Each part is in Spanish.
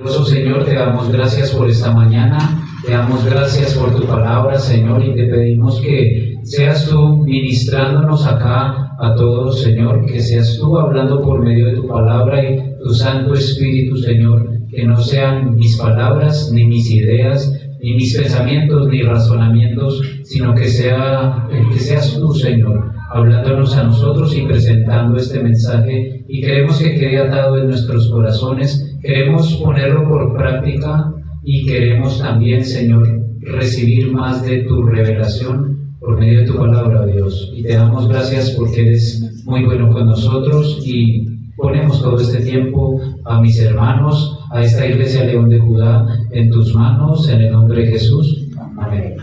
Señor, te damos gracias por esta mañana, te damos gracias por tu palabra, Señor, y te pedimos que seas tú ministrándonos acá a todos, Señor, que seas tú hablando por medio de tu palabra y tu Santo Espíritu, Señor, que no sean mis palabras, ni mis ideas, ni mis pensamientos, ni razonamientos, sino que seas tú, Señor, hablándonos a nosotros y presentando este mensaje, y queremos que quede atado en nuestros corazones. Queremos ponerlo por práctica y queremos también, Señor, recibir más de tu revelación por medio de tu palabra, Dios. Y te damos gracias porque eres muy bueno con nosotros y ponemos todo este tiempo a mis hermanos, a esta Iglesia León de Judá, en tus manos, en el nombre de Jesús. Amén.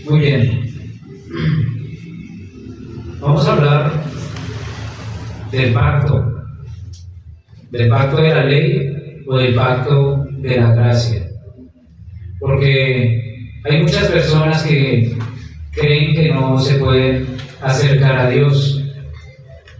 Muy bien. Vamos a hablar del pacto de la ley o del pacto de la gracia, porque hay muchas personas que creen que no se pueden acercar a Dios,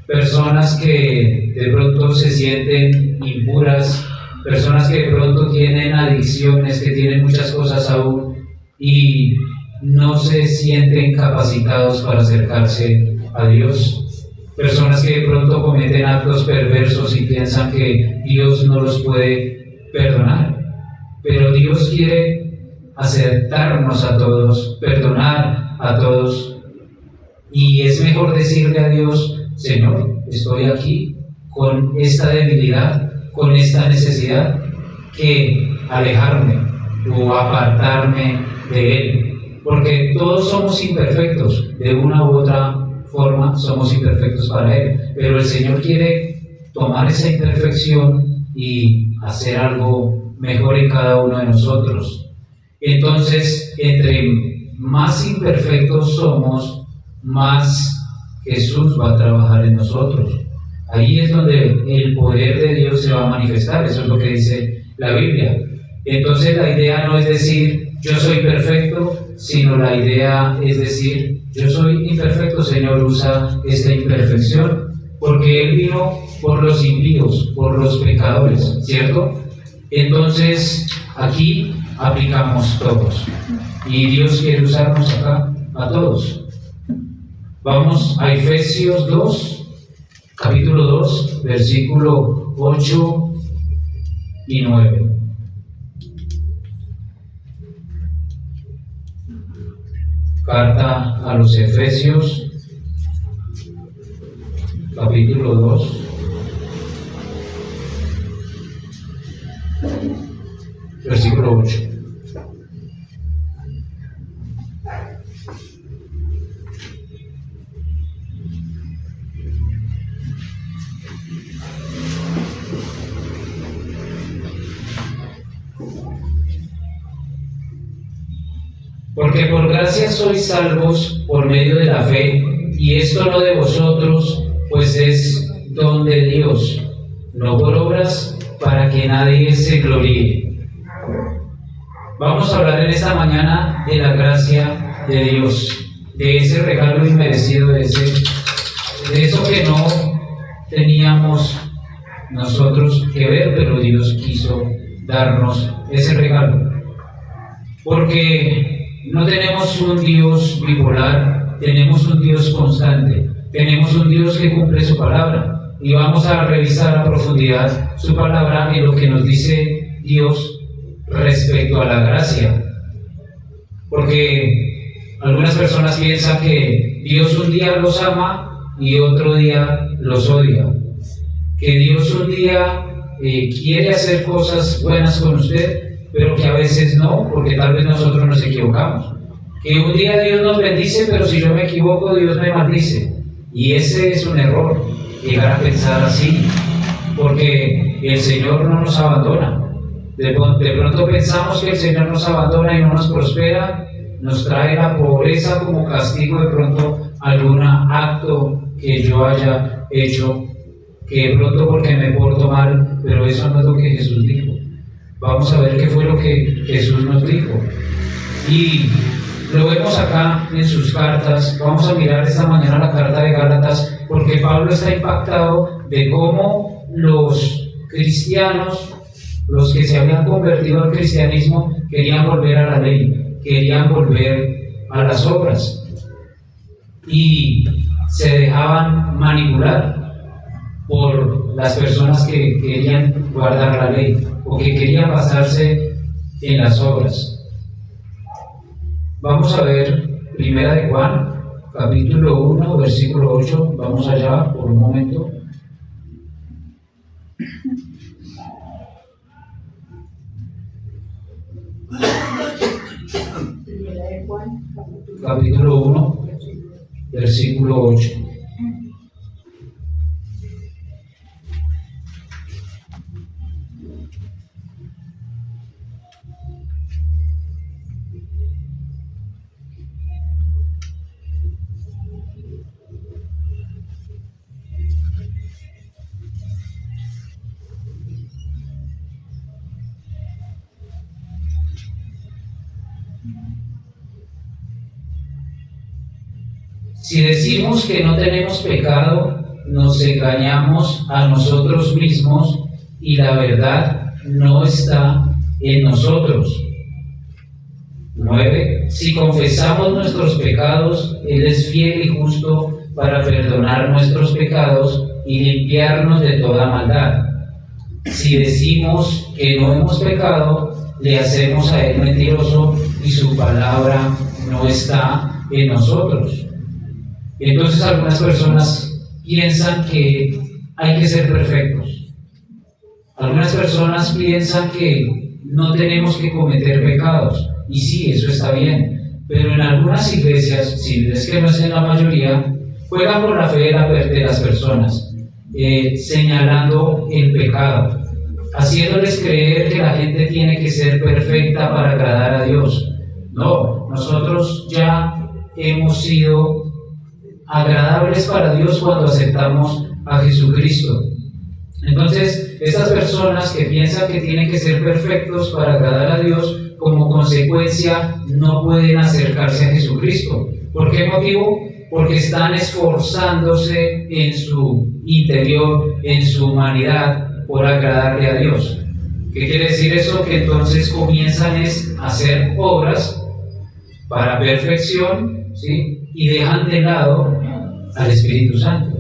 personas que de pronto se sienten impuras, personas que de pronto tienen adicciones, que tienen muchas cosas aún y no se sienten capacitados para acercarse a Dios. Personas que de pronto cometen actos perversos y piensan que Dios no los puede perdonar. Pero Dios quiere aceptarnos a todos, perdonar a todos. Y es mejor decirle a Dios: Señor, estoy aquí con esta debilidad, con esta necesidad, que alejarme o apartarme de Él. Porque todos somos imperfectos, de una u otra forma somos imperfectos para Él, pero el Señor quiere tomar esa imperfección y hacer algo mejor en cada uno de nosotros. Entonces, entre más imperfectos somos, más Jesús va a trabajar en nosotros. Ahí es donde el poder de Dios se va a manifestar, eso es lo que dice la Biblia. Entonces la idea no es decir yo soy perfecto, sino la idea es decir yo soy imperfecto, Señor, usa esta imperfección, porque Él vino por los impíos, por los pecadores, ¿cierto? Entonces, aquí aplicamos todos, y Dios quiere usarnos acá a todos. Vamos a Efesios 2, capítulo 2, versículo 8 y 9. Carta a los Efesios, capítulo 2, versículo 8. Porque por gracia sois salvos por medio de la fe, y esto no de vosotros, pues es don de Dios, no por obras, para que nadie se gloríe. Vamos a hablar en esta mañana de la gracia de Dios, de ese regalo inmerecido, de eso que no teníamos nosotros que ver, pero Dios quiso darnos ese regalo. Porque no tenemos un Dios bipolar, tenemos un Dios constante, tenemos un Dios que cumple su palabra, y vamos a revisar a profundidad su palabra y lo que nos dice Dios respecto a la gracia. Porque algunas personas piensan que Dios un día los ama y otro día los odia, que Dios un día quiere hacer cosas buenas con usted, pero que a veces no, porque tal vez nosotros nos equivocamos. Que un día Dios nos bendice, pero si yo me equivoco, Dios me maldice. Y ese es un error, llegar a pensar así, porque el Señor no nos abandona. De pronto pensamos que el Señor nos abandona y no nos prospera, nos trae la pobreza como castigo de pronto algún acto que yo haya hecho, que de pronto porque me porto mal, pero eso no es lo que Jesús dijo. Vamos a ver qué fue lo que Jesús nos dijo. Y lo vemos acá en sus cartas. Vamos a mirar esta mañana la carta de Gálatas, porque Pablo está impactado de cómo los cristianos Los que se habían convertido al cristianismo querían volver a la ley, querían volver a las obras y se dejaban manipular por las personas que querían guardar la ley o que querían basarse en las obras. Vamos a ver Primera de Juan, capítulo 1, versículo 8. Vamos allá por un momento. Primera de Juan, Capítulo 1, versículo 8. Si decimos que no tenemos pecado, nos engañamos a nosotros mismos y la verdad no está en nosotros. 9. Si confesamos nuestros pecados, Él es fiel y justo para perdonar nuestros pecados y limpiarnos de toda maldad. Si decimos que no hemos pecado, le hacemos a Él mentiroso y su palabra no está en nosotros. Entonces algunas personas piensan que hay que ser perfectos. Algunas personas piensan que no tenemos que cometer pecados. Y sí, eso está bien. Pero en algunas iglesias, si es que no es en la mayoría, juegan con la fe de las personas, señalando el pecado, haciéndoles creer que la gente tiene que ser perfecta para agradar a Dios. No, nosotros ya hemos sido agradables para Dios cuando aceptamos a Jesucristo. Entonces, estas personas que piensan que tienen que ser perfectos para agradar a Dios, como consecuencia no pueden acercarse a Jesucristo. ¿Por qué motivo? Porque están esforzándose en su interior, en su humanidad, por agradarle a Dios. ¿Qué quiere decir eso? Que entonces comienzan a hacer obras para perfección, ¿sí? Y dejan de lado al Espíritu Santo.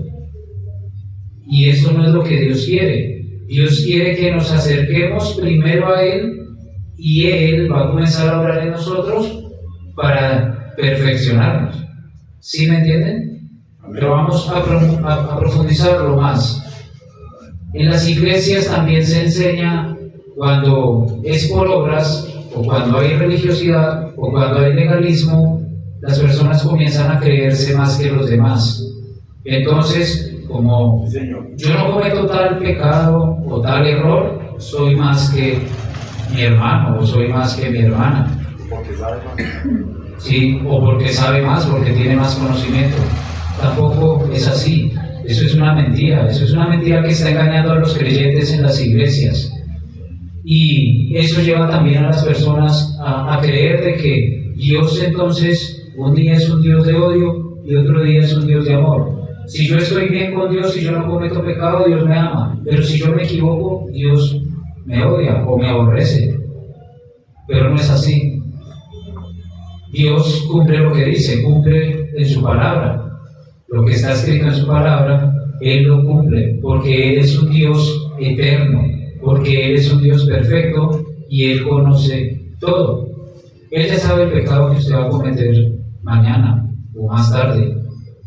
Y eso no es lo que Dios quiere. Dios quiere que nos acerquemos primero a Él y Él va a comenzar a obrar en nosotros para perfeccionarnos. ¿Sí me entienden? Pero vamos a profundizarlo más. En las iglesias también se enseña cuando es por obras o cuando hay religiosidad o cuando hay legalismo, las personas comienzan a creerse más que los demás. Entonces, como yo no cometo tal pecado o tal error, soy más que mi hermano o soy más que mi hermana. Porque sabe más. Sí, o porque sabe más, porque tiene más conocimiento. Tampoco es así. Eso es una mentira. Eso es una mentira que está engañando a los creyentes en las iglesias. Y eso lleva también a las personas a creer de que Dios entonces un día es un Dios de odio y otro día es un Dios de amor. Si yo estoy bien con Dios y yo no cometo pecado, Dios me ama. Pero si yo me equivoco, Dios me odia o me aborrece. Pero no es así. Dios cumple lo que dice, cumple en su palabra. Lo que está escrito en su palabra, Él lo cumple, porque Él es un Dios eterno, porque Él es un Dios perfecto y Él conoce todo. Él ya sabe el pecado que usted va a cometer mañana o más tarde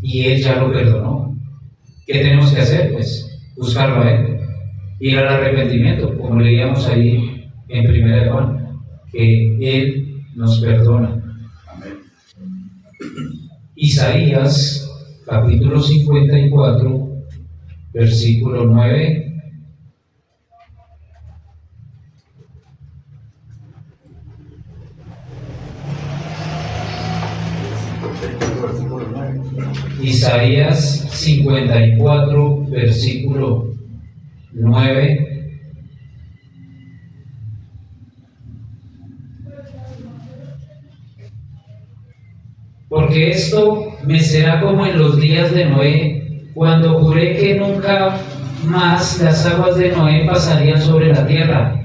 y Él ya lo perdonó. ¿Qué tenemos que hacer? Pues buscarlo a Él, ir al arrepentimiento, como leíamos ahí en Primera de Juan, que Él nos perdona. Isaías capítulo 54, versículo 9. Isaías 54, versículo 9. Porque esto me será como en los días de Noé, cuando juré que nunca más las aguas de Noé pasarían sobre la tierra,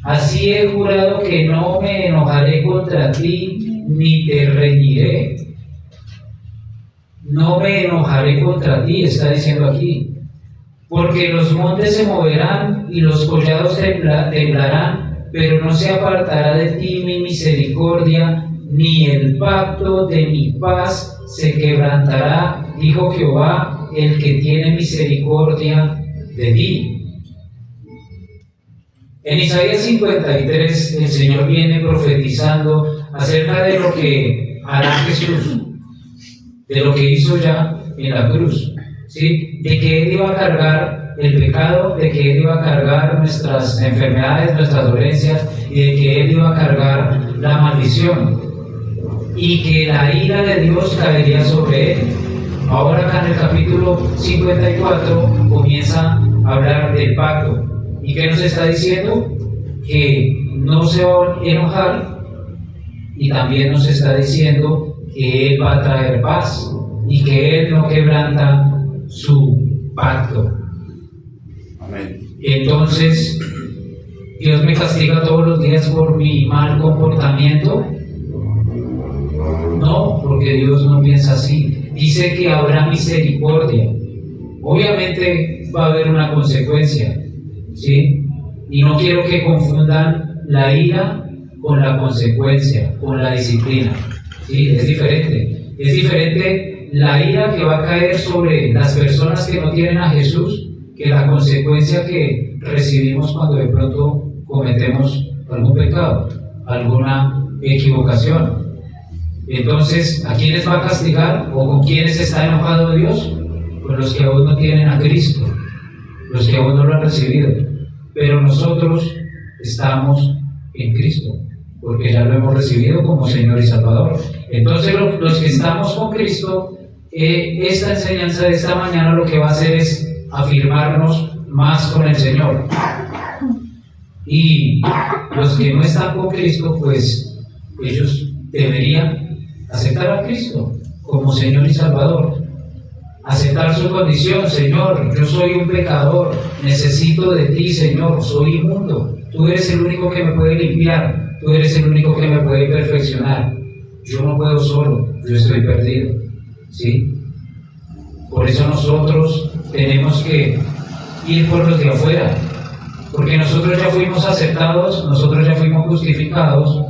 Así he jurado que no me enojaré contra ti, ni te reñiré. No me enojaré contra ti, está diciendo aquí. Porque los montes se moverán y los collados temblarán, pero no se apartará de ti mi misericordia, ni el pacto de mi paz se quebrantará, dijo Jehová, el que tiene misericordia de ti. En Isaías 53 el Señor viene profetizando acerca de lo que hará Jesús, de lo que hizo ya en la cruz, ¿sí? De que Él iba a cargar el pecado, de que Él iba a cargar nuestras enfermedades, nuestras dolencias, y de que Él iba a cargar la maldición, y que la ira de Dios caería sobre Él. Ahora acá en el capítulo 54 comienza a hablar del pacto. ¿Y qué nos está diciendo? Que no se va a enojar, y también nos está diciendo que Él va a traer paz y que Él no quebranta su pacto. Amén. Entonces, ¿Dios me castiga todos los días por mi mal comportamiento? No, porque Dios no piensa así. Dice que habrá misericordia. Obviamente va a haber una consecuencia, ¿sí? Y no quiero que confundan la ira con la consecuencia, con la disciplina, ¿sí? Es diferente. Es diferente la ira que va a caer sobre las personas que no tienen a Jesús que la consecuencia que recibimos cuando de pronto cometemos algún pecado, alguna equivocación. Entonces, ¿a quiénes va a castigar o con quiénes está enojado Dios? Con los que aún no tienen a Cristo, los que aún no lo han recibido. Pero nosotros estamos en Cristo, porque ya lo hemos recibido como Señor y Salvador. Entonces, los que estamos con Cristo, esta enseñanza de esta mañana lo que va a hacer es afirmarnos más con el Señor. Y los que no están con Cristo, pues ellos deberían aceptar a Cristo como Señor y Salvador, aceptar su condición. Señor, yo soy un pecador, necesito de ti, Señor, soy inmundo, tú eres el único que me puede limpiar, tú eres el único que me puede perfeccionar, yo no puedo solo, yo estoy perdido, ¿sí? Por eso nosotros tenemos que ir por los de afuera, porque nosotros ya fuimos aceptados, nosotros ya fuimos justificados,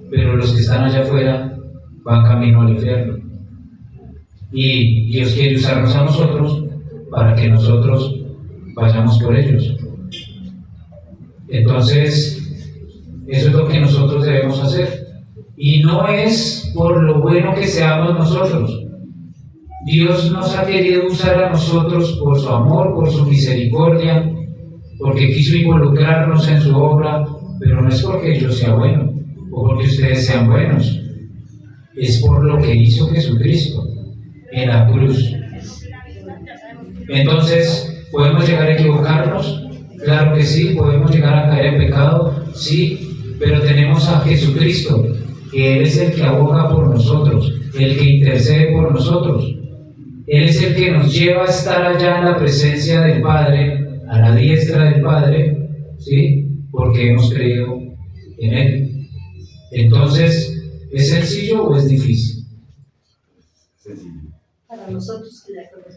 pero los que están allá afuera van camino al infierno. Y Dios quiere usarnos a nosotros para que nosotros vayamos por ellos. Entonces, eso es lo que nosotros debemos hacer. Y no es por lo bueno que seamos nosotros. Dios nos ha querido usar a nosotros por su amor, por su misericordia, porque quiso involucrarnos en su obra, pero no es porque yo sea bueno o porque ustedes sean buenos, es por lo que hizo Jesucristo en la cruz. Entonces, ¿podemos llegar a equivocarnos? Claro que sí. ¿Podemos llegar a caer en pecado? Sí, pero tenemos a Jesucristo, que Él es el que aboga por nosotros, el que intercede por nosotros. Él es el que nos lleva a estar allá en la presencia del Padre, a la diestra del Padre, ¿sí? Porque hemos creído en Él. Entonces, ¿es sencillo o es difícil?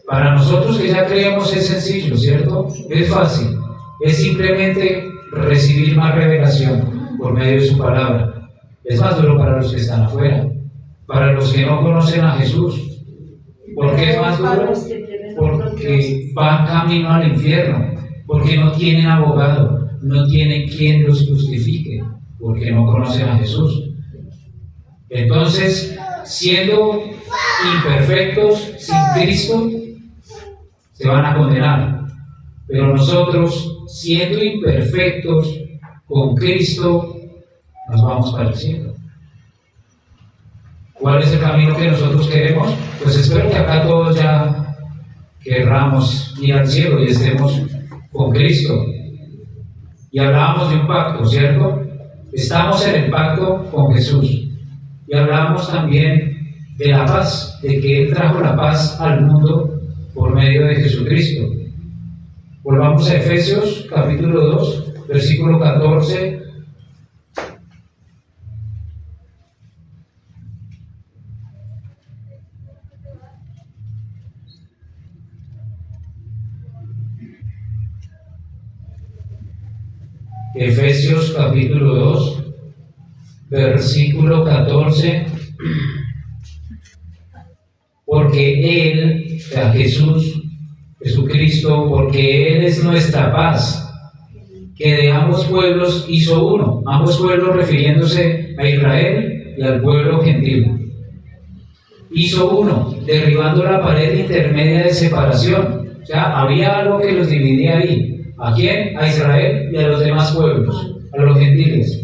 Para nosotros que ya creemos es sencillo, ¿cierto? Es fácil. Es simplemente recibir más revelación por medio de su palabra. Es más duro para los que están afuera, para los que no conocen a Jesús. ¿Por qué es más duro? Porque van camino al infierno, porque no tienen abogado, no tienen quien los justifique, porque no conocen a Jesús. Entonces, siendo imperfectos sin Cristo, se van a condenar. Pero nosotros, siendo imperfectos con Cristo, nos vamos pareciendo. ¿Cuál es el camino que nosotros queremos? Pues espero que acá todos ya querramos ir al cielo y estemos con Cristo. Y hablábamos de un pacto, ¿cierto? Estamos en el pacto con Jesús. Y hablábamos también de la paz, de que Él trajo la paz al mundo por medio de Jesucristo. Volvamos a Efesios capítulo 2, versículo 14. Efesios capítulo 2, versículo 14. Porque Él, o sea, Jesucristo, porque Él es nuestra paz, que de ambos pueblos hizo uno, ambos pueblos refiriéndose a Israel y al pueblo gentil. Hizo uno, derribando la pared intermedia de separación. O sea, había algo que los dividía ahí. ¿A quién? A Israel y a los demás pueblos, a los gentiles.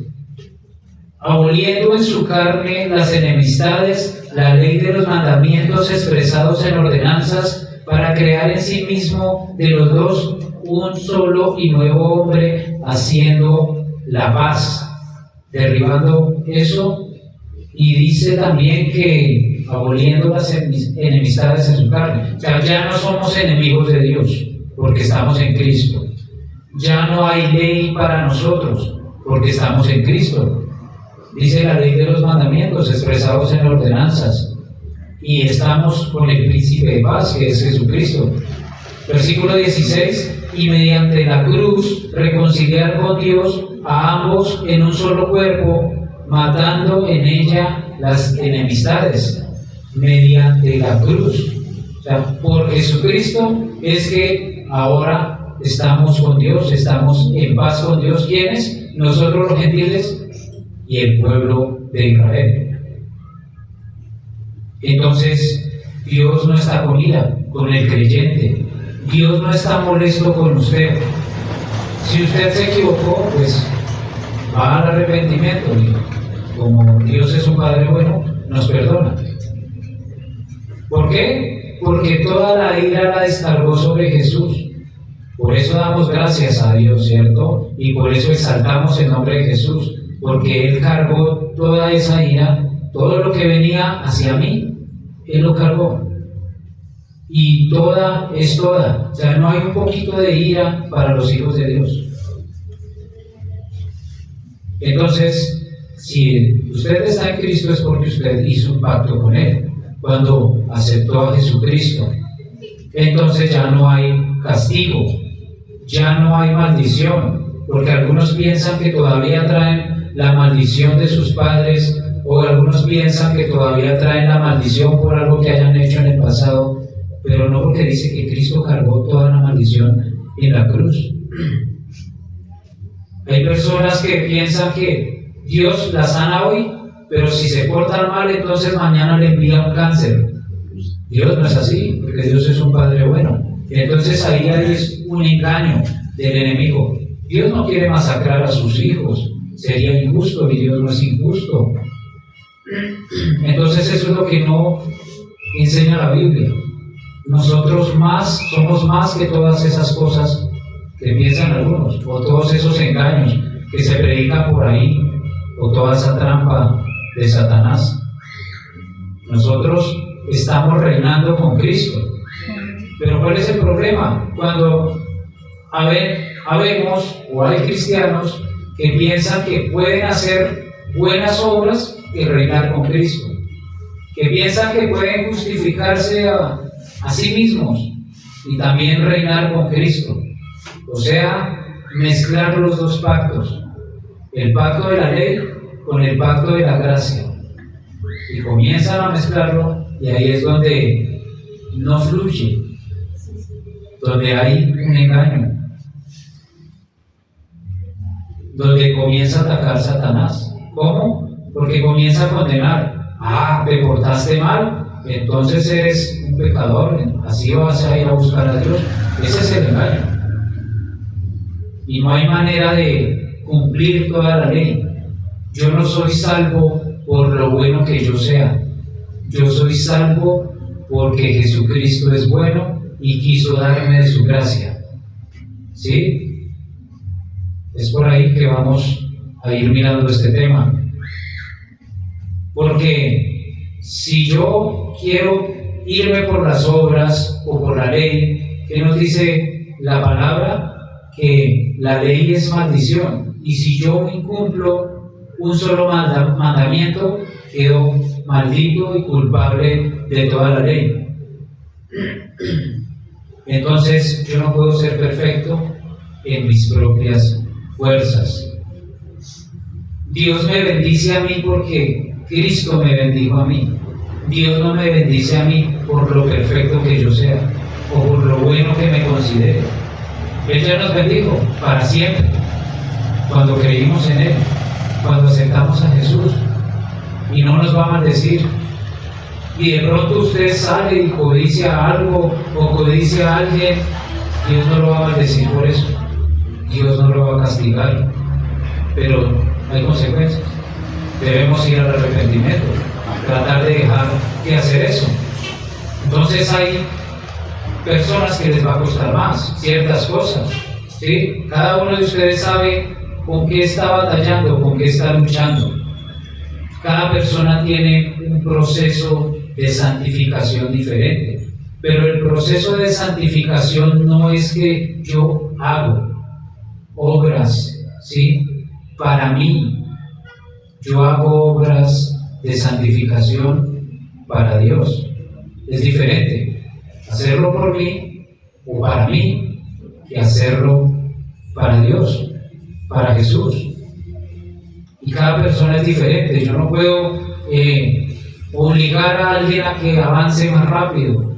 Aboliendo en su carne las enemistades, la ley de los mandamientos expresados en ordenanzas, para crear en sí mismo de los dos un solo y nuevo hombre, haciendo la paz. Derribando eso, y dice también que aboliendo las enemistades en su carne. O sea, ya no somos enemigos de Dios, porque estamos en Cristo. Ya no hay ley para nosotros, porque estamos en Cristo. Dice la ley de los mandamientos expresados en ordenanzas, y estamos con el príncipe de paz, que es Jesucristo. Versículo 16, y mediante la cruz reconciliar con Dios a ambos en un solo cuerpo, matando en ella las enemistades. Mediante la cruz, o sea, por Jesucristo es que ahora estamos con Dios, estamos en paz con Dios. ¿Quiénes? Nosotros los gentiles y el pueblo de Israel. Entonces, Dios no está con ira con el creyente. Dios no está molesto con usted. Si usted se equivocó, pues va al arrepentimiento y como Dios es un Padre bueno, nos perdona. ¿Por qué? Porque toda la ira la descargó sobre Jesús. Por eso damos gracias a Dios, ¿cierto? Y por eso exaltamos el nombre de Jesús, porque Él cargó toda esa ira, todo lo que venía hacia mí, Él lo cargó. Y toda es toda. O sea, no hay un poquito de ira para los hijos de Dios. Entonces, si usted está en Cristo es porque usted hizo un pacto con Él, cuando aceptó a Jesucristo. Entonces ya no hay castigo, ya no hay maldición, porque algunos piensan que todavía traen la maldición de sus padres, o algunos piensan que todavía traen la maldición por algo que hayan hecho en el pasado, pero no, porque dice que Cristo cargó toda la maldición en la cruz. Hay personas que piensan que Dios la sana hoy, pero si se portan mal, entonces mañana le envía un cáncer. Dios no es así, porque Dios es un Padre bueno. Entonces ahí hay un engaño del enemigo. Dios no quiere masacrar a sus hijos, sería injusto, y Dios no es injusto. Entonces eso es lo que no enseña la Biblia. Nosotros somos más que todas esas cosas que piensan algunos, o todos esos engaños que se predican por ahí, o toda esa trampa de Satanás. Nosotros estamos reinando con Cristo. Pero ¿cuál es el problema? Cuando habemos o hay cristianos que piensan que pueden hacer buenas obras y reinar con Cristo, que piensan que pueden justificarse a sí mismos y también reinar con Cristo. O sea, mezclar los dos pactos, el pacto de la ley con el pacto de la gracia, y comienzan a mezclarlo, y ahí es donde no fluye, donde hay un engaño, donde comienza a atacar Satanás. ¿Cómo? Porque comienza a condenar. Te portaste mal, entonces eres un pecador, así vas a ir a buscar a Dios. Ese es el engaño. Y no hay manera de cumplir toda la ley. Yo no soy salvo por lo bueno que yo sea. Yo soy salvo porque Jesucristo es bueno y quiso darme de su gracia. ¿Sí? Es por ahí que vamos a ir mirando este tema. Porque si yo quiero irme por las obras o por la ley, ¿qué nos dice la palabra? que la ley es maldición, y si yo incumplo un solo mandamiento, quedo maldito y culpable de toda la ley. Entonces yo no puedo ser perfecto en mis propias fuerzas. Dios me bendice a mí porque Cristo me bendijo a mí. Dios no me bendice a mí por lo perfecto que yo sea o por lo bueno que me considere. Él ya nos bendijo para siempre, cuando creímos en Él, cuando aceptamos a Jesús, y no nos va a maldecir. Y de pronto usted sale y codicia algo o codicia a alguien, Dios no lo va a maldecir por eso, Dios no lo va a castigar, pero hay consecuencias. Debemos ir al arrepentimiento, tratar de dejar de hacer eso. Entonces hay personas que les va a costar más ciertas cosas, ¿sí? Cada uno de ustedes sabe con qué está batallando, con qué está luchando. Cada persona tiene un proceso de santificación diferente, pero el proceso de santificación no es que yo hago obras, ¿sí? Para mí, yo hago obras de santificación para Dios. Es diferente hacerlo por mí o para mí que hacerlo para Dios, para Jesús. Y cada persona es diferente. Yo no puedo obligar a alguien a que avance más rápido,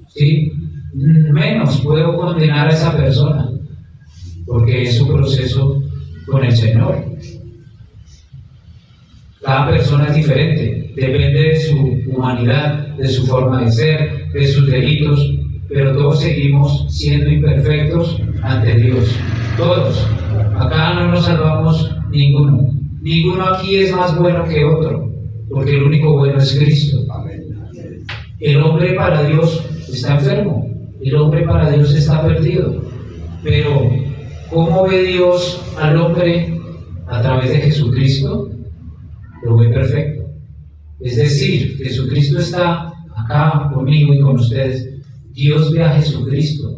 ¿sí? Menos puedo condenar a esa persona, porque es su proceso con el Señor. Cada persona es diferente, depende de su humanidad, de su forma de ser, de sus delitos, pero todos seguimos siendo imperfectos ante Dios. Todos. Acá no nos salvamos ninguno. Ninguno aquí es más bueno que otro, porque el único bueno es Cristo. El hombre para Dios está enfermo, el hombre para Dios está perdido, pero ¿cómo ve Dios al hombre? A través de Jesucristo. Lo ve perfecto. Es decir, Jesucristo está acá conmigo y con ustedes. Dios ve a Jesucristo,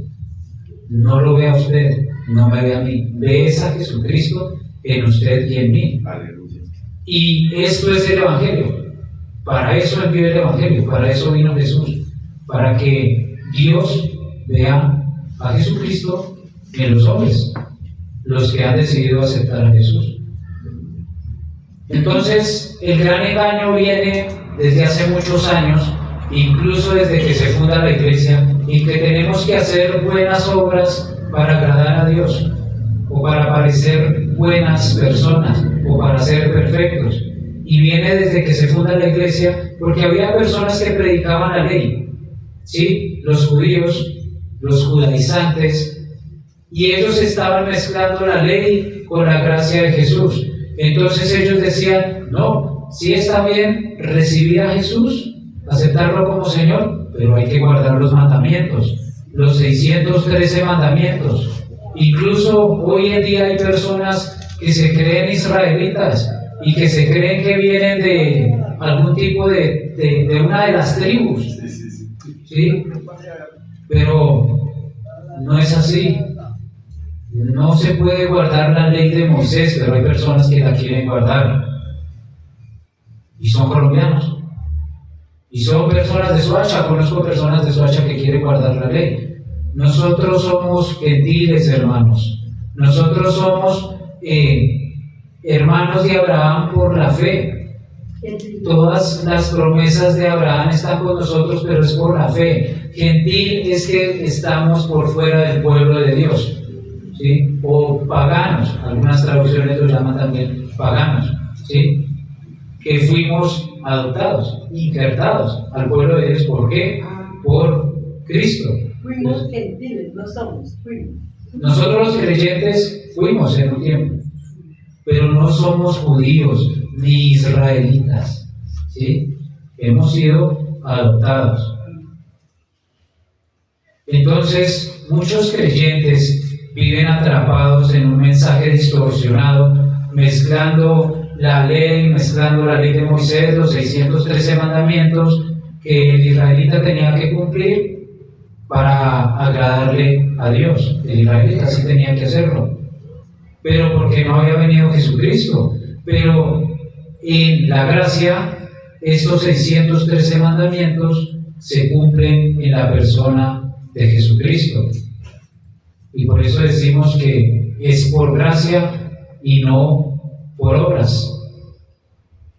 no lo ve a usted, no me ve a mí, ve a Jesucristo en usted y en mí. Aleluya. Y esto es el Evangelio. Para eso envió el Evangelio, para eso vino Jesús, para que Dios vea a Jesucristo en los hombres, los que han decidido aceptar a Jesús. Entonces, el gran engaño viene desde hace muchos años, incluso desde que se funda la iglesia, y que tenemos que hacer buenas obras para agradar a Dios, o para parecer buenas personas, o para ser perfectos. Y viene desde que se funda la iglesia, porque había personas que predicaban la ley, ¿sí? Los judíos, los judaizantes, y ellos estaban mezclando la ley con la gracia de Jesús. Entonces ellos decían, no, sí está bien recibir a Jesús, aceptarlo como Señor, pero hay que guardar los mandamientos, los 613 mandamientos. Incluso hoy en día hay personas que se creen israelitas y que se creen que vienen de algún tipo de una de las tribus, ¿sí? Pero no es así. No se puede guardar la ley de Moisés, pero hay personas que la quieren guardar. Y son colombianos. Y son personas de Soacha. Conozco personas de Soacha que quieren guardar la ley. Nosotros somos gentiles, hermanos. Nosotros somos hermanos de Abraham por la fe. Todas las promesas de Abraham están con nosotros, pero es por la fe. Gentil es que estamos por fuera del pueblo de Dios, ¿sí? O paganos, algunas traducciones lo llaman también paganos, ¿sí? Que fuimos adoptados, injertados al pueblo de Dios. ¿Por qué? Por Cristo. Fuimos gentiles, no somos, fuimos. Nosotros los creyentes fuimos en un tiempo, pero no somos judíos ni israelitas, ¿sí? Hemos sido adoptados. Entonces, muchos creyentes viven atrapados en un mensaje distorsionado, mezclando la ley de Moisés, los 613 mandamientos que el israelita tenía que cumplir para agradarle a Dios. El israelita sí tenía que hacerlo, pero porque no había venido Jesucristo. Pero en la gracia, estos 613 mandamientos se cumplen en la persona de Jesucristo. Y por eso decimos que es por gracia y no por obras.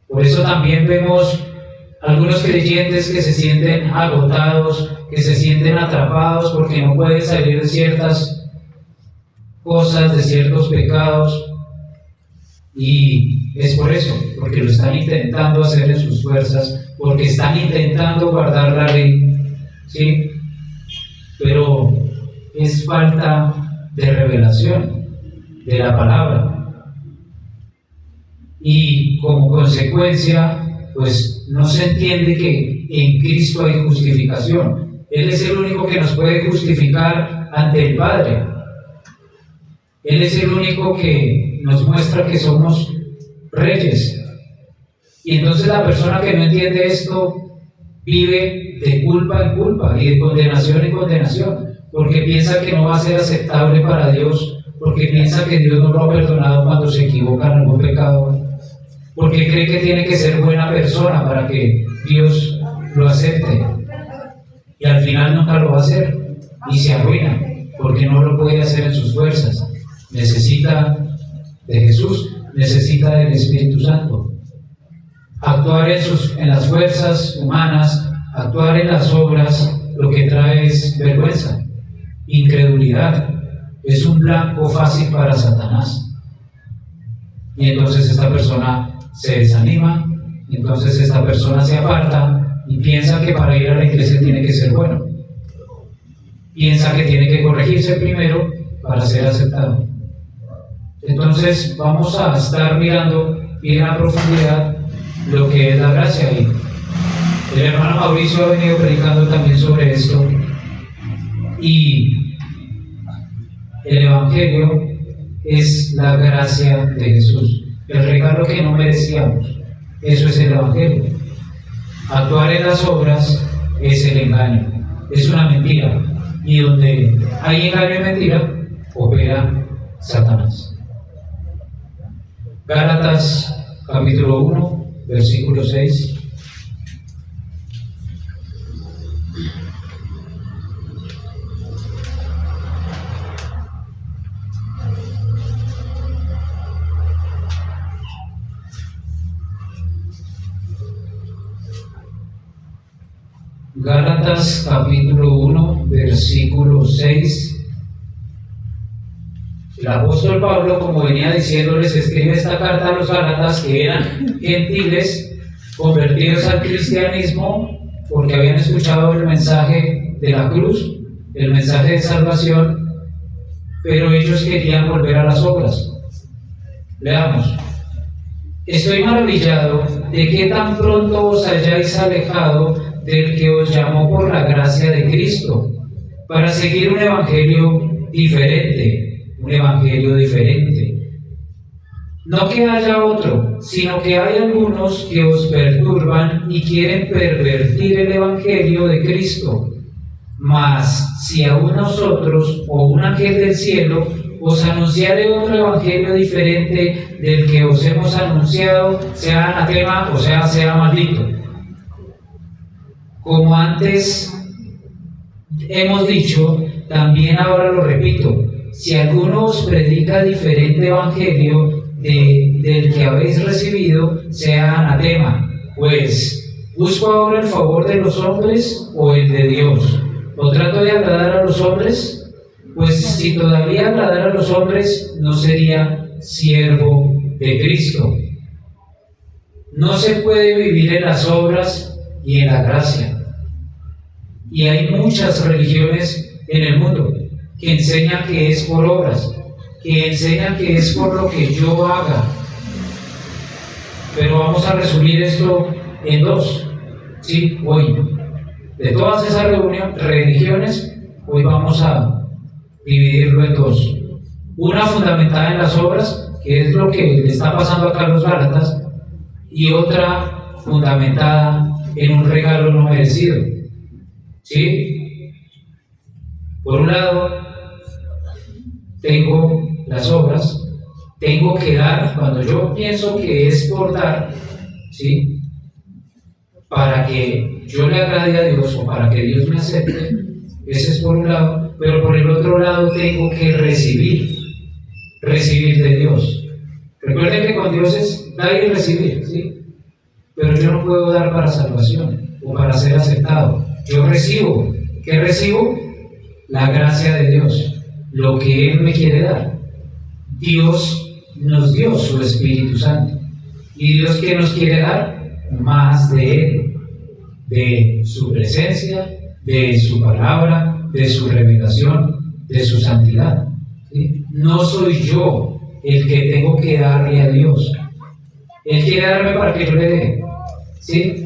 Por eso también vemos algunos creyentes que se sienten agotados, que se sienten atrapados porque no pueden salir de ciertas cosas, de ciertos pecados. Y es por eso, porque lo están intentando hacer en sus fuerzas, porque están intentando guardar la ley, ¿sí? Pero es falta de revelación de la palabra. Y como consecuencia, pues no se entiende que en Cristo hay justificación. Él es el único que nos puede justificar ante el Padre. Él es el único que nos muestra que somos reyes. Y entonces la persona que no entiende esto vive de culpa en culpa y de condenación en condenación, porque piensa que no va a ser aceptable para Dios, porque piensa que Dios no lo ha perdonado cuando se equivoca en algún pecado, porque cree que tiene que ser buena persona para que Dios lo acepte. Y al final nunca lo va a hacer y se arruina, porque no lo puede hacer en sus fuerzas. Necesita de Jesús, necesita del Espíritu Santo. Actuar en las fuerzas humanas, actuar en las obras, lo que trae es vergüenza, incredulidad. Es un blanco fácil para Satanás. Y entonces esta persona se desanima, entonces esta persona se aparta y piensa que para ir a la iglesia tiene que ser bueno. Piensa que tiene que corregirse primero para ser aceptado. Entonces vamos a estar mirando bien a profundidad lo que es la gracia. Y el hermano Mauricio ha venido predicando también sobre esto. Y el Evangelio es la gracia de Jesús, el regalo que no merecíamos. Eso es el Evangelio. Actuar en las obras es el engaño, es una mentira. Y donde hay engaño y mentira, opera Satanás. Gálatas capítulo 1, versículo 6. Gálatas capítulo 1, versículo 6. El apóstol Pablo, como venía diciendo, les escribe esta carta a los Gálatas, que eran gentiles convertidos al cristianismo porque habían escuchado el mensaje de la cruz, el mensaje de salvación, pero ellos querían volver a las obras. Leamos. Estoy maravillado de que tan pronto os hayáis alejado del que os llamó por la gracia de Cristo, para seguir un evangelio diferente. Un evangelio diferente. No que haya otro, sino que hay algunos que os perturban y quieren pervertir el evangelio de Cristo. Mas si aún nosotros o un ángel del cielo os anunciare otro evangelio diferente del que os hemos anunciado, sea anatema, o sea maldito. Como antes hemos dicho, también ahora lo repito. Si alguno os predica diferente evangelio del que habéis recibido, sea anatema. Pues, ¿busco ahora el favor de los hombres o el de Dios? ¿O trato de agradar a los hombres? Pues si todavía agradara a los hombres, no sería siervo de Cristo. No se puede vivir en las obras y en la gracia. Y hay muchas religiones en el mundo que enseñan que es por obras, que enseñan que es por lo que yo haga. Pero vamos a resumir esto en dos, ¿sí? Hoy, de todas esas religiones, hoy vamos a dividirlo en dos. Una fundamentada en las obras, que es lo que le está pasando acá a los Gálatas, y otra fundamentada en un regalo no merecido, ¿sí? Por un lado, tengo las obras, tengo que dar, cuando yo pienso que es por dar, ¿sí? Para que yo le agrade a Dios o para que Dios me acepte, ese es por un lado, pero por el otro lado tengo que recibir de Dios. Recuerden que con Dios es dar y recibir, ¿sí? Pero yo no puedo dar para salvación o para ser aceptado. Yo recibo. ¿Qué recibo? La gracia de Dios, lo que Él me quiere dar. Dios nos dio su Espíritu Santo. ¿Y Dios qué nos quiere dar? Más de Él, de su presencia, de su palabra, de su revelación, de su santidad. ¿Sí? No soy yo el que tengo que darle a Dios. Él quiere darme para que yo le dé. ¿Sí?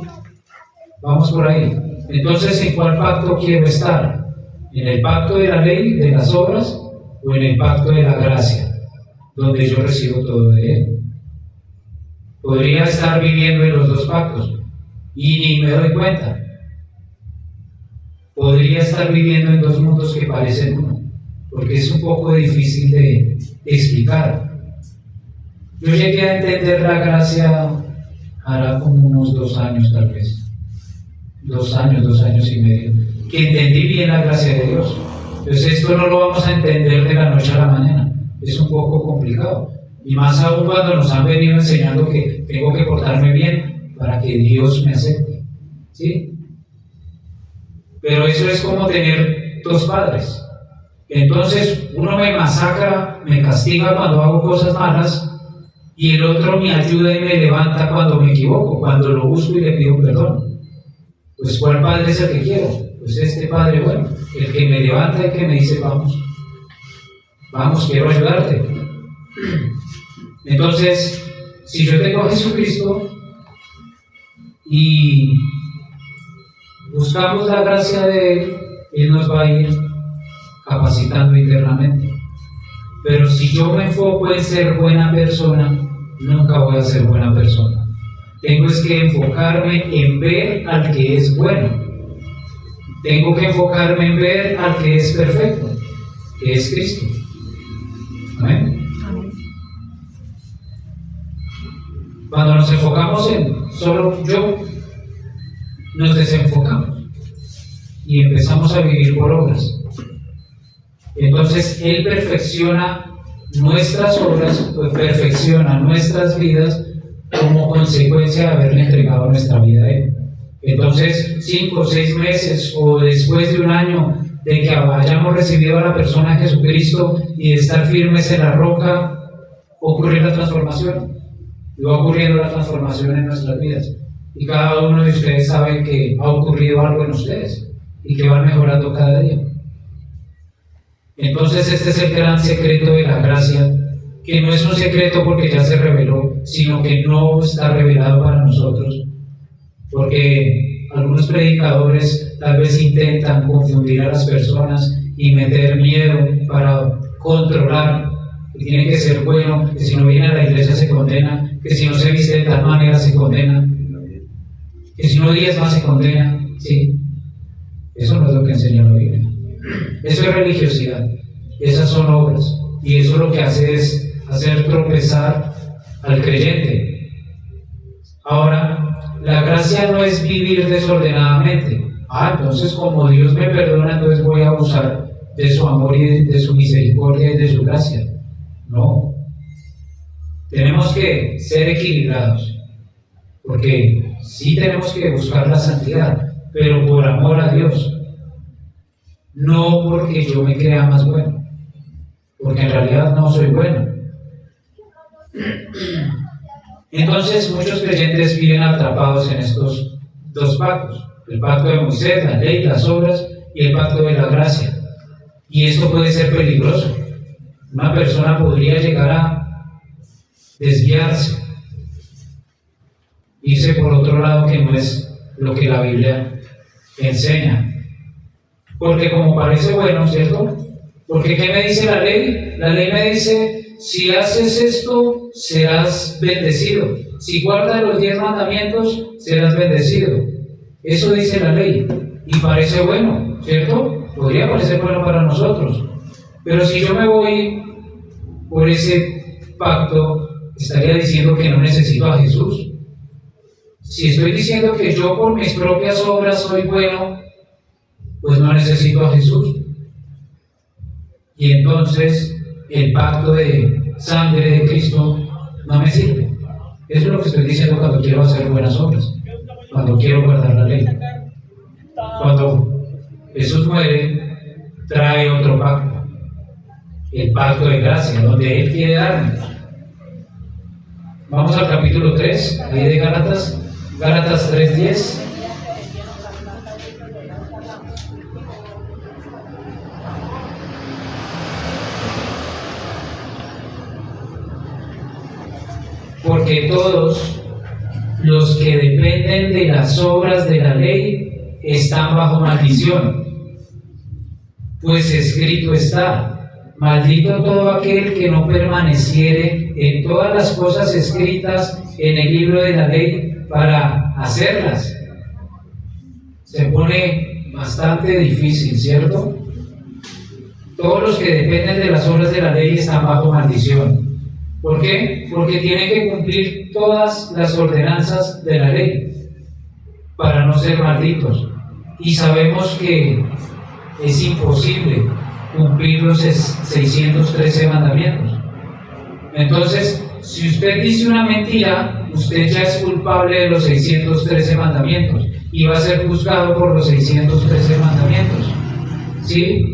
Vamos por ahí. Entonces, ¿en cuál pacto quiero estar? ¿En el pacto de la ley, de las obras, o en el pacto de la gracia, donde yo recibo todo de Él? Podría estar viviendo en los dos pactos y ni me doy cuenta. Podría estar viviendo en dos mundos que parecen uno, porque es un poco difícil de explicar. Yo llegué a entender la gracia hará como unos 2 años tal vez. 2 años y medio, que entendí bien la gracia de Dios. Entonces esto no lo vamos a entender de la noche a la mañana, es un poco complicado, y más aún cuando nos han venido enseñando que tengo que portarme bien para que Dios me acepte, ¿sí? Pero eso es como tener 2 padres. Entonces uno me masacra, me castiga cuando hago cosas malas, y el otro me ayuda y me levanta cuando me equivoco, cuando lo busco y le pido perdón. Pues ¿cuál padre es el que quiero? Pues este padre bueno, el que me levanta y que me dice vamos, quiero ayudarte. Entonces, si yo tengo a Jesucristo y buscamos la gracia de Él, Él nos va a ir capacitando internamente. Pero si yo me enfoco en ser buena persona, nunca voy a ser buena persona. Tengo que enfocarme en ver al que es bueno. Tengo que enfocarme en ver al que es perfecto, que es Cristo. ¿Amén? Cuando nos enfocamos en solo yo, nos desenfocamos y empezamos a vivir por obras. Entonces Él perfecciona nuestras obras, pues perfecciona nuestras vidas como consecuencia de haberle entregado nuestra vida a Él. Entonces, 5 o 6 meses o después de 1 año de que hayamos recibido a la persona de Jesucristo y de estar firmes en la roca, ocurre la transformación. Y va ocurriendo la transformación en nuestras vidas. Y cada uno de ustedes sabe que ha ocurrido algo en ustedes y que van mejorando cada día. Entonces este es el gran secreto de la gracia, que no es un secreto porque ya se reveló, sino que no está revelado para nosotros, porque algunos predicadores tal vez intentan confundir a las personas y meter miedo para controlar, que tiene que ser bueno, que si no viene a la iglesia se condena, que si no se viste de tal manera se condena, que si no diezma se condena, ¿sí? Eso no es lo que enseña la Biblia. Eso es religiosidad, esas son obras, y eso lo que hace es hacer tropezar al creyente. Ahora, la gracia no es vivir desordenadamente. Entonces como Dios me perdona, entonces voy a abusar de su amor y de su misericordia y de su gracia. No. Tenemos que ser equilibrados, porque sí tenemos que buscar la santidad, pero por amor a Dios. No porque yo me crea más bueno, porque en realidad no soy bueno. Entonces muchos creyentes viven atrapados en estos 2 pactos, el pacto de Moisés, la ley, las obras, y el pacto de la gracia. Y esto puede ser peligroso. Una persona podría llegar a desviarse, irse por otro lado que no es lo que la Biblia enseña. Porque como parece bueno, ¿cierto? Porque ¿qué me dice la ley? La ley me dice, si haces esto, serás bendecido. Si guardas los 10 mandamientos, serás bendecido. Eso dice la ley. Y parece bueno, ¿cierto? podría parecer bueno para nosotros. Pero si yo me voy por ese pacto, estaría diciendo que no necesito a Jesús. Si estoy diciendo que yo por mis propias obras soy bueno, pues no necesito a Jesús. Y entonces el pacto de sangre de Cristo no me sirve. Eso es lo que estoy diciendo cuando quiero hacer buenas obras, cuando quiero guardar la ley. Cuando Jesús muere, trae otro pacto, el pacto de gracia, donde Él quiere darme. Vamos al capítulo 3, ahí de Gálatas, Gálatas 3:10. Porque todos los que dependen de las obras de la ley están bajo maldición. Pues escrito está: maldito todo aquel que no permaneciere en todas las cosas escritas en el libro de la ley para hacerlas. Se pone bastante difícil, ¿cierto? Todos los que dependen de las obras de la ley están bajo maldición. ¿Por qué? Porque tienen que cumplir todas las ordenanzas de la ley para no ser malditos. Y sabemos que es imposible cumplir los 613 mandamientos. Entonces, si usted dice una mentira, usted ya es culpable de los 613 mandamientos y va a ser juzgado por los 613 mandamientos. ¿Sí?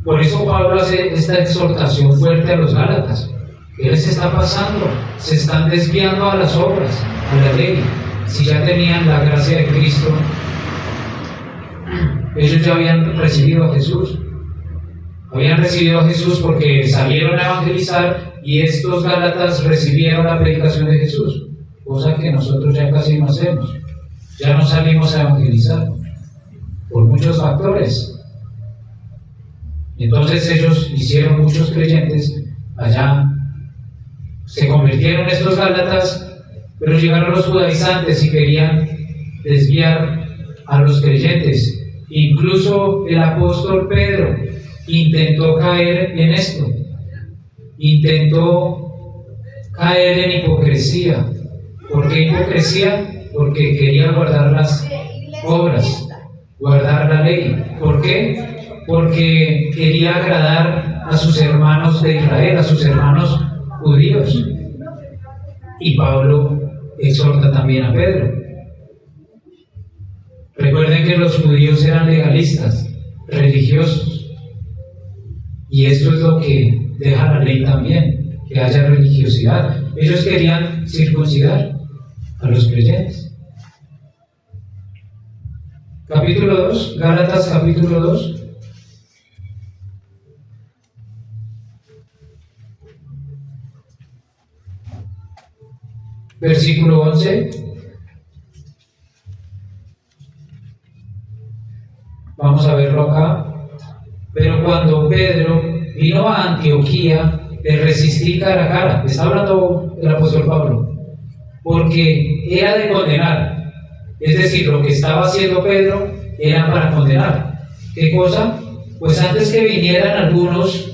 Por eso Pablo hace esta exhortación fuerte a los Gálatas. ¿Qué les está pasando? Se están desviando a las obras, a la ley. Si ya tenían la gracia de Cristo, ellos ya habían recibido a Jesús. Habían recibido a Jesús porque salieron a evangelizar y estos Gálatas recibieron la predicación de Jesús, cosa que nosotros ya casi no hacemos. Ya no salimos a evangelizar por muchos factores. Entonces ellos hicieron muchos creyentes allá. Se convirtieron estos Gálatas, pero llegaron los judaizantes y querían desviar a los creyentes. Incluso el apóstol Pedro intentó caer en esto. Intentó caer en hipocresía. ¿Por qué hipocresía? Porque quería guardar las obras, guardar la ley. ¿Por qué? Porque quería agradar a sus hermanos de Israel, a sus hermanos judíos. Y Pablo exhorta también a Pedro. Recuerden que los judíos eran legalistas, religiosos, y esto es lo que deja la ley también, que haya religiosidad. Ellos querían circuncidar a los creyentes. Capítulo 2, Gálatas capítulo 2. Versículo 11. Vamos a verlo acá. Pero cuando Pedro vino a Antioquía, le resistí cara a cara. Está hablando el apóstol Pablo. Porque era de condenar. Es decir, lo que estaba haciendo Pedro era para condenar. ¿Qué cosa? Pues antes que vinieran algunos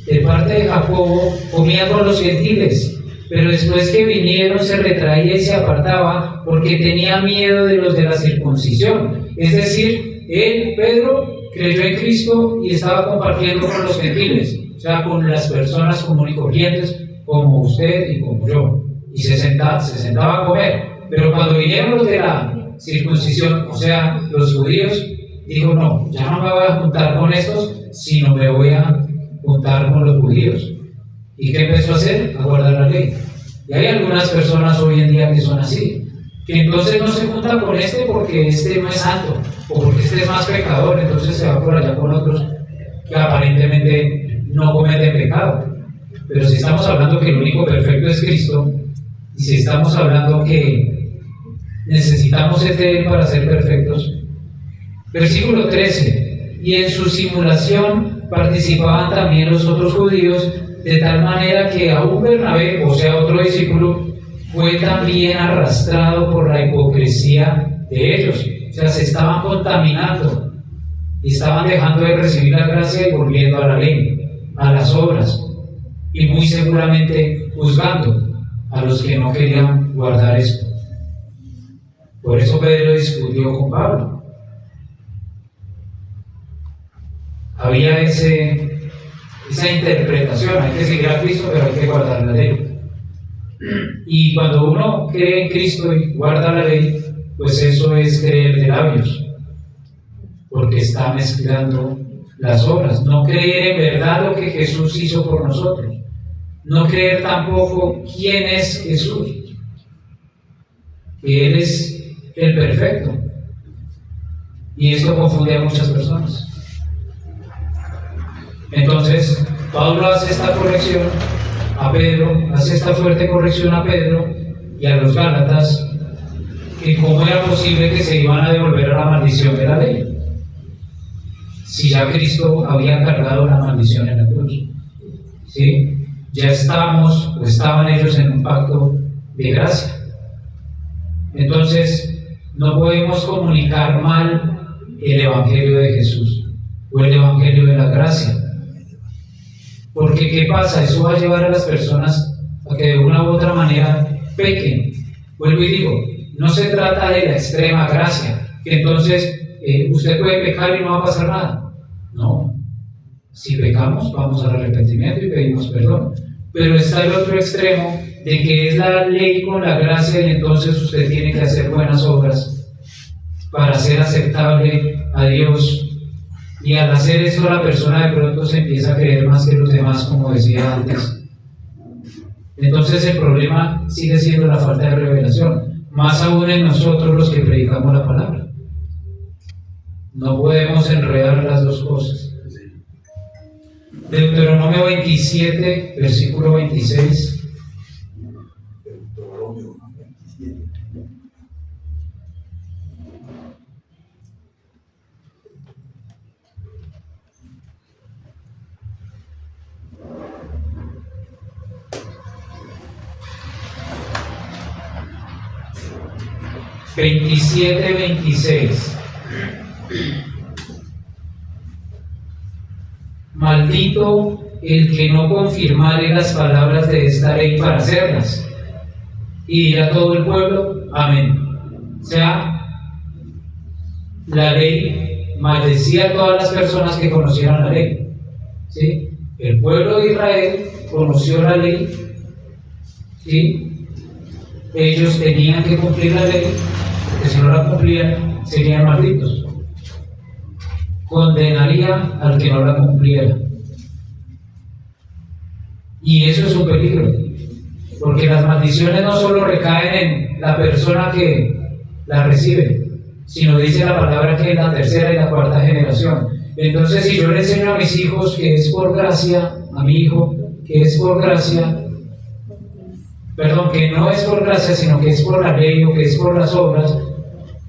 de parte de Jacobo, comía con los gentiles. Pero después que vinieron se retraía y se apartaba porque tenía miedo de los de la circuncisión. Es decir, él, Pedro, creyó en Cristo y estaba compartiendo con los gentiles, o sea, con las personas comunes y corrientes como usted y como yo. Y se sentaba a comer. Pero cuando vinieron los de la circuncisión, o sea, los judíos, dijo: no, ya no me voy a juntar con estos, sino me voy a juntar con los judíos. ¿Y qué empezó a hacer? A guardar la ley. Y hay algunas personas hoy en día que son así, que entonces no se junta con este porque este no es santo, o porque este es más pecador, entonces se va por allá con otros que aparentemente no cometen pecado. Pero si estamos hablando que el único perfecto es Cristo, y si estamos hablando que necesitamos de Él para ser perfectos. Versículo 13. Y en su simulación participaban también los otros judíos, de tal manera que aún Bernabé, o sea, otro discípulo, fue también arrastrado por la hipocresía de ellos. O sea, se estaban contaminando. y estaban dejando de recibir la gracia y volviendo a la ley, a las obras, y muy seguramente juzgando a los que no querían guardar esto. Por eso Pedro discutió con Pablo. Había esa interpretación, hay que seguir a Cristo, pero hay que guardar la ley. Y cuando uno cree en Cristo y guarda la ley, pues eso es creer de labios, porque está mezclando las obras. No creer en verdad lo que Jesús hizo por nosotros. No creer tampoco quién es Jesús, que Él es el perfecto. Y esto confunde a muchas personas. Entonces, Pablo hace esta corrección a Pedro, hace esta fuerte corrección a Pedro y a los Gálatas, que cómo era posible que se iban a devolver a la maldición de la ley, si ya Cristo había cargado la maldición en la cruz. ¿Sí? Ya estamos, o estaban ellos en un pacto de gracia. Entonces, no podemos comunicar mal el Evangelio de Jesús o el Evangelio de la gracia. Porque ¿qué pasa? Eso va a llevar a las personas a que de una u otra manera pequen. Vuelvo y digo, no se trata de la extrema gracia, que entonces usted puede pecar y no va a pasar nada. No. Si pecamos, vamos al arrepentimiento y pedimos perdón. Pero está el otro extremo de que es la ley con la gracia y entonces usted tiene que hacer buenas obras para ser aceptable a Dios. Y al hacer eso la persona de pronto se empieza a creer más que los demás, como decía antes. Entonces el problema sigue siendo la falta de revelación, más aún en nosotros los que predicamos la palabra. No podemos enredar las dos cosas. Deuteronomio 27, versículo 26. Deuteronomio 27. Veintisiete, 26. Maldito el que no confirmare las palabras de esta ley para hacerlas. Y dirá todo el pueblo, amén. O sea, la ley maldecía a todas las personas que conocieran la ley. ¿Sí? El pueblo de Israel conoció la ley. ¿Sí? Ellos tenían que cumplir la ley, porque si no la cumplían, serían malditos. Condenaría al que no la cumpliera. Y eso es un peligro, porque las maldiciones no solo recaen en la persona que la recibe, sino dice la palabra que es la tercera y la cuarta generación. Entonces, si yo le enseño a mis hijos que es por gracia, a mi hijo que es por gracia, que no es por gracia, sino que es por la ley o que es por las obras,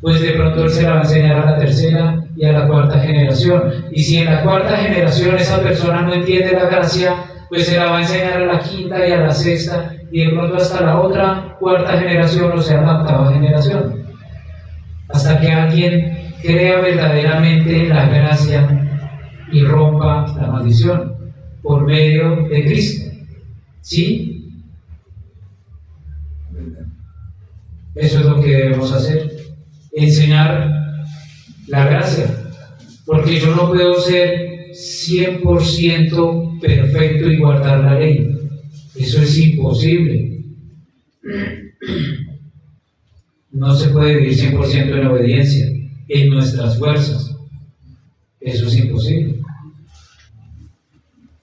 pues de pronto él se la va a enseñar a la tercera y a la cuarta generación. Y si en la cuarta generación esa persona no entiende la gracia, pues se la va a enseñar a la quinta y a la sexta, y de pronto hasta la otra cuarta generación, o sea, la octava generación. Hasta que alguien crea verdaderamente en la gracia y rompa la maldición por medio de Cristo. ¿Sí? Eso es lo que debemos hacer. Enseñar la gracia. Porque yo no puedo ser 100% perfecto y guardar la ley. Eso es imposible. No se puede vivir 100% en obediencia, en nuestras fuerzas. Eso es imposible.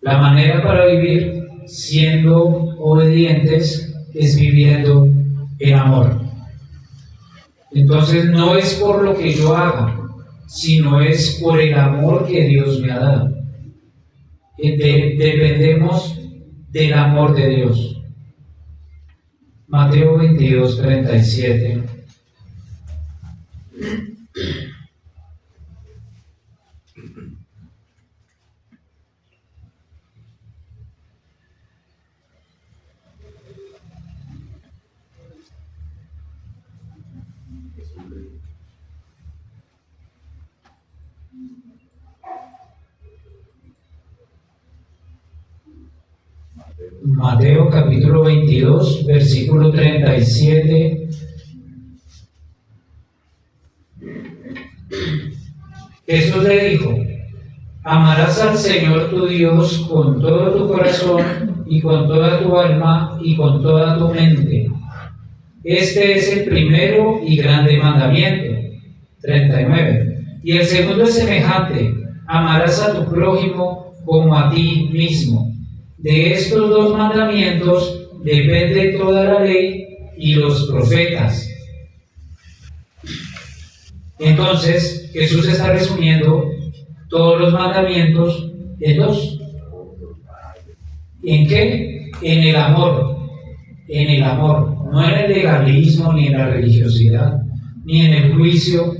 La manera para vivir siendo obedientes es viviendo en amor. Entonces no es por lo que yo haga, sino es por el amor que Dios me ha dado. Dependemos del amor de Dios. Mateo 22, 37. Mateo capítulo 22, versículo 37. Jesús le dijo: amarás al Señor tu Dios con todo tu corazón y con toda tu alma y con toda tu mente. Este es el primero y grande mandamiento. 39. Y el segundo es semejante: amarás a tu prójimo como a ti mismo. De estos dos mandamientos depende toda la ley y los profetas. Entonces, Jesús está resumiendo todos los mandamientos en dos. ¿En qué? En el amor. En el amor. No en el legalismo, ni en la religiosidad, ni en el juicio.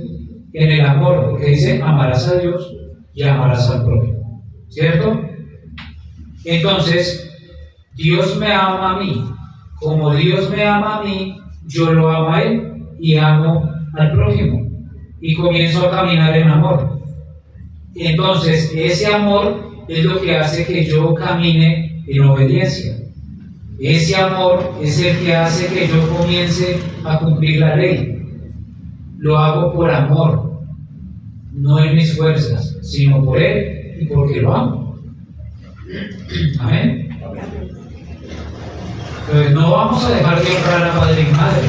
En el amor, porque dice: amarás a Dios y amarás al prójimo. ¿Cierto? Entonces, Dios me ama a mí. Como Dios me ama a mí, yo lo amo a Él y amo al prójimo. Y comienzo a caminar en amor. Entonces, ese amor es lo que hace que yo camine en obediencia. Ese amor es el que hace que yo comience a cumplir la ley. Lo hago por amor, no en mis fuerzas, sino por Él y porque lo amo. Amén. Entonces, no vamos a dejar de honrar a padre y madre,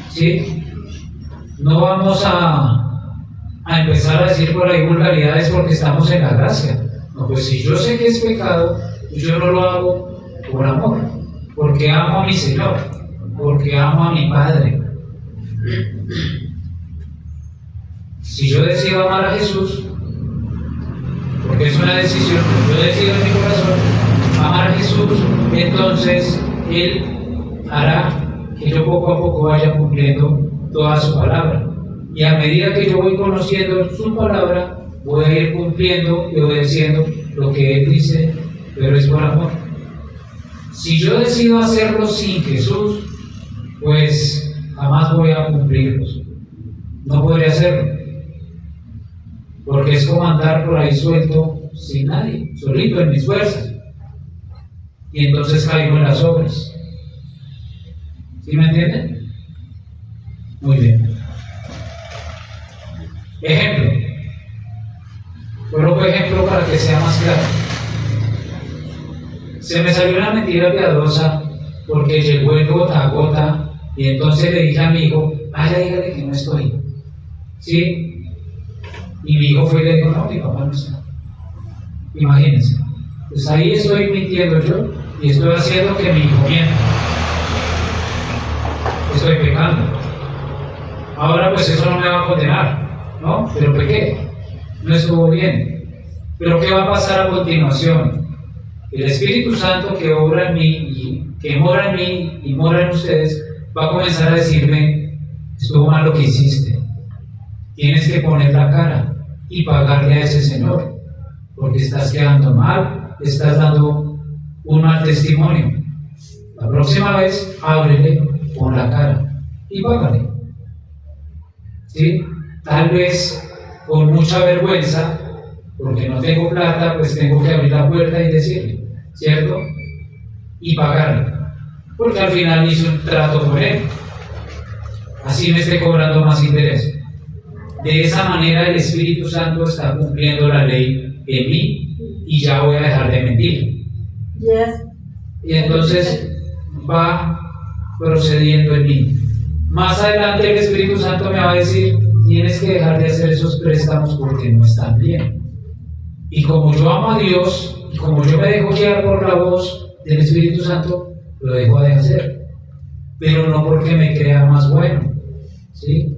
¿sí? No vamos a empezar a decir por ahí vulgaridades porque estamos en la gracia. No, pues si yo sé que es pecado, yo no lo hago por amor, porque amo a mi Señor, porque amo a mi Padre. Si yo decido amar a Jesús, porque es una decisión, yo decido en mi corazón amar a Jesús, entonces Él hará que yo poco a poco vaya cumpliendo toda su palabra. Y a medida que yo voy conociendo su palabra, voy a ir cumpliendo y obedeciendo lo que Él dice, pero es por amor. Si yo decido hacerlo sin Jesús, pues jamás voy a cumplirlos. No podré hacerlo. Porque es como andar por ahí suelto, sin nadie, solito en mis fuerzas. Y entonces caigo en las obras. ¿Sí me entienden? Muy bien. Ejemplo. Coloco ejemplo para que sea más claro. Se me salió una mentira piadosa porque llegó el gota a gota y entonces le dije a mi hijo: vaya, dígale que no estoy. ¿Sí? Y mi hijo fue y le dijo: no, mi papá no está. Imagínense. Pues ahí estoy mintiendo yo y estoy haciendo que mi hijo mienta. Estoy pecando. Ahora pues eso no me va a condenar, ¿no? Pero pequé. No estuvo bien. Pero ¿qué va a pasar a continuación? El Espíritu Santo que obra en mí y que mora en mí y mora en ustedes va a comenzar a decirme: estuvo mal lo que hiciste. Tienes que poner la cara y pagarle a ese Señor, porque estás quedando mal, estás dando un mal testimonio. La próxima vez, ábrele, pon la cara y págale. ¿Sí? Tal vez con mucha vergüenza, porque no tengo plata, pues tengo que abrir la puerta y decirle, ¿cierto? Y pagarle, porque al final hice un trato con él. Así me esté cobrando más interés. De esa manera el Espíritu Santo está cumpliendo la ley en mí y ya voy a dejar de mentir. Yes. Y entonces va procediendo en mí. Más adelante el Espíritu Santo me va a decir: tienes que dejar de hacer esos préstamos porque no están bien. Y como yo amo a Dios y como yo me dejo guiar por la voz del Espíritu Santo, lo dejo de hacer. Pero no porque me crea más bueno, ¿sí?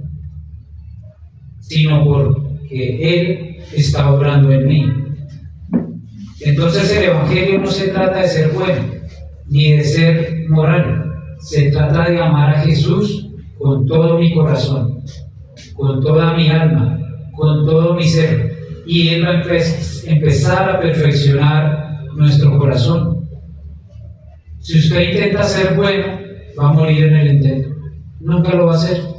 Sino porque Él está obrando en mí. Entonces el Evangelio no se trata de ser bueno, ni de ser moral. Se trata de amar a Jesús con todo mi corazón, con toda mi alma, con todo mi ser. Y Él va a empezar a perfeccionar nuestro corazón. Si usted intenta ser bueno, va a morir en el intento. Nunca lo va a hacer.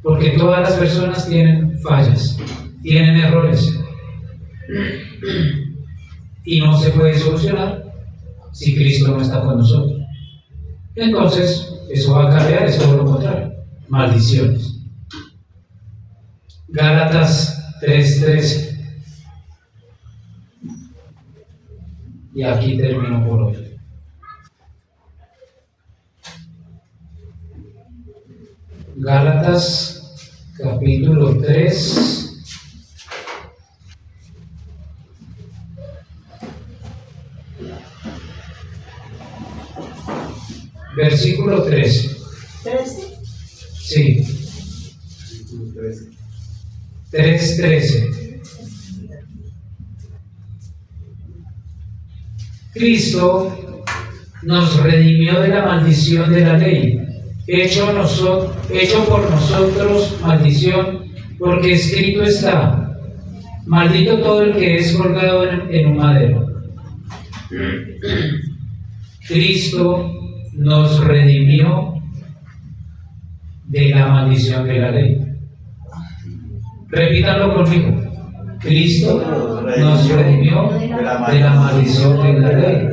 Porque todas las personas tienen fallas, tienen errores. Y no se puede solucionar si Cristo no está con nosotros. Entonces, eso va a acarrear, es todo lo contrario, maldiciones. Gálatas 3:13. Y aquí termino por hoy. Gálatas capítulo 3. Versículo 13. 13. Sí. 3:13. Cristo nos redimió de la maldición de la ley, hecho por nosotros maldición, porque escrito está: maldito todo el que es colgado en un madero. Cristo nos redimió de la maldición de la ley. Repítanlo conmigo. Cristo nos redimió de la maldición de la ley.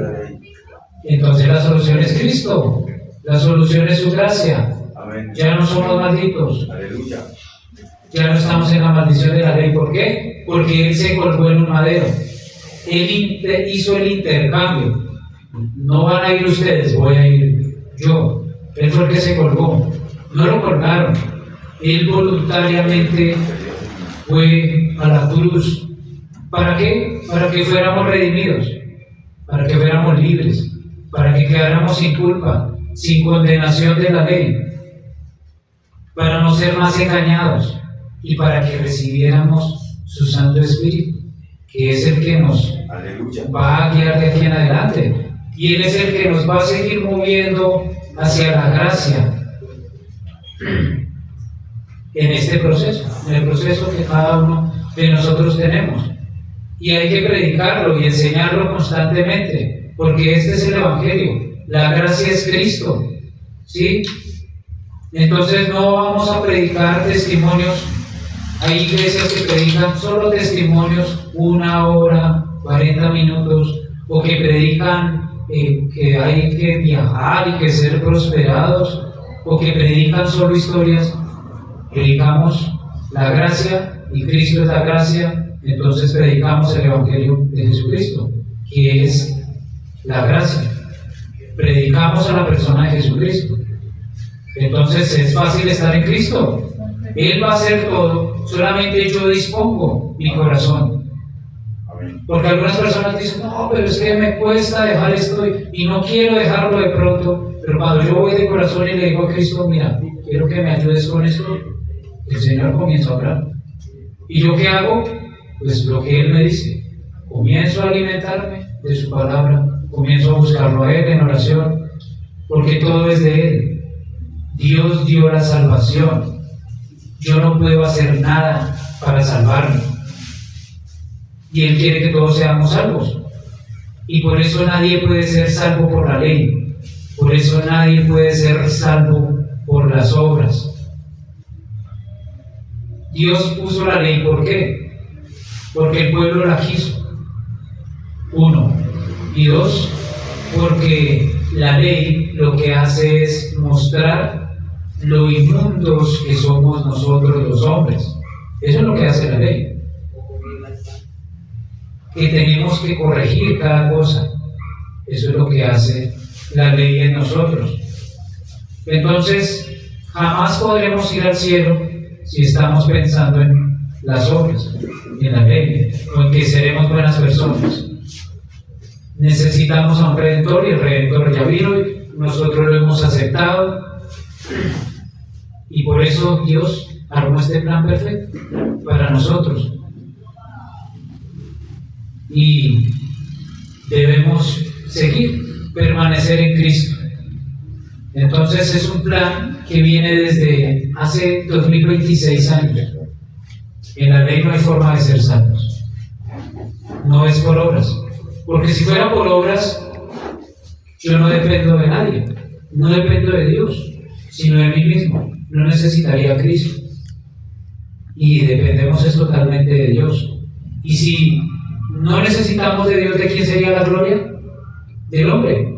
Entonces la solución es Cristo. La solución es su gracia. Amén. Ya no somos malditos. Aleluya. Ya no estamos en la maldición de la ley. ¿Por qué? Porque Él se colgó en un madero. Él hizo el intercambio. No van a ir ustedes, voy a ir yo. Él fue el que se colgó. No lo colgaron. Él voluntariamente fue a la cruz. ¿Para qué? Para que fuéramos redimidos, para que fuéramos libres, para que quedáramos sin culpa, sin condenación de la ley, para no ser más engañados y para que recibiéramos su Santo Espíritu, que es el que nos Aleluya. va a guiar de aquí en adelante. Y Él es el que nos va a seguir moviendo hacia la gracia en este proceso, en el proceso que cada uno de nosotros tenemos. Y hay que predicarlo y enseñarlo constantemente, porque este es el Evangelio. La gracia es Cristo, ¿sí? Entonces no vamos a predicar testimonios. Hay iglesias que predican solo testimonios, 1 hora, 40 minutos, o que predican que hay que viajar y que ser prosperados, o que predican solo historias. Predicamos la gracia y Cristo es la gracia, entonces predicamos el Evangelio de Jesucristo, que es la gracia. Predicamos a la persona de Jesucristo. Entonces es fácil estar en Cristo. Él va a hacer todo, solamente yo dispongo mi corazón. Amén. Porque algunas personas dicen, no, pero es que me cuesta dejar esto y no quiero dejarlo de pronto. Pero cuando yo voy de corazón y le digo a Cristo, mira, quiero que me ayudes con esto, el Señor comienza a hablar. ¿Y yo qué hago? Pues lo que Él me dice. Comienzo a alimentarme de su palabra, comienzo a buscarlo a Él en oración, porque todo es de Él. Dios dio la salvación. Yo no puedo hacer nada para salvarme. Y Él quiere que todos seamos salvos. Y por eso nadie puede ser salvo por la ley. Por eso nadie puede ser salvo por las obras. Dios puso la ley, ¿por qué? Porque el pueblo la quiso. 1. Y 2, porque la ley lo que hace es mostrar lo inmundos que somos nosotros los hombres. Eso es lo que hace la ley. Que tenemos que corregir cada cosa. Eso es lo que hace la ley en nosotros. Entonces, jamás podremos ir al cielo si estamos pensando en las obras, en la ley, o en que seremos buenas personas. Necesitamos a un Redentor y el Redentor ya vino y nosotros lo hemos aceptado. Y por eso Dios armó este plan perfecto para nosotros. Y debemos seguir, permanecer en Cristo. Entonces es un plan que viene desde hace 2026 años. En la ley no hay forma de ser salvos. No es por obras. Porque si fuera por obras, yo no dependo de nadie. No dependo de Dios, sino de mí mismo. No necesitaría a Cristo. Y dependemos es totalmente de Dios. Y si no necesitamos de Dios, ¿de quién sería la gloria? del hombre.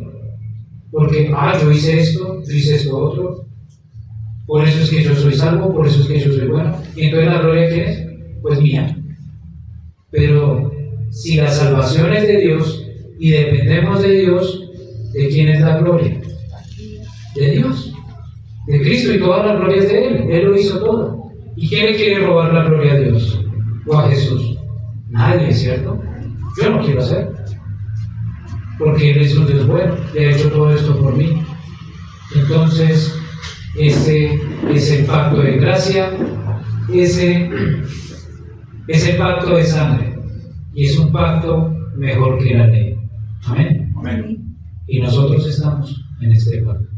Porque, yo hice esto otro, por eso es que yo soy salvo, por eso es que yo soy bueno. Y entonces la gloria, ¿quién es? Pues mía. Pero si la salvación es de Dios y dependemos de Dios, ¿de quién es la gloria? De Dios, de Cristo, y toda la gloria es de Él. Él lo hizo todo. ¿Y quién le quiere robar la gloria a Dios o a Jesús? Nadie, ¿cierto? Yo no quiero hacer, porque Él es un Dios bueno y ha hecho todo esto por mí. Entonces, ese es el pacto de gracia, ese es el pacto de sangre, y es un pacto mejor que la ley. Amén. Amén. Y nosotros estamos en este pacto.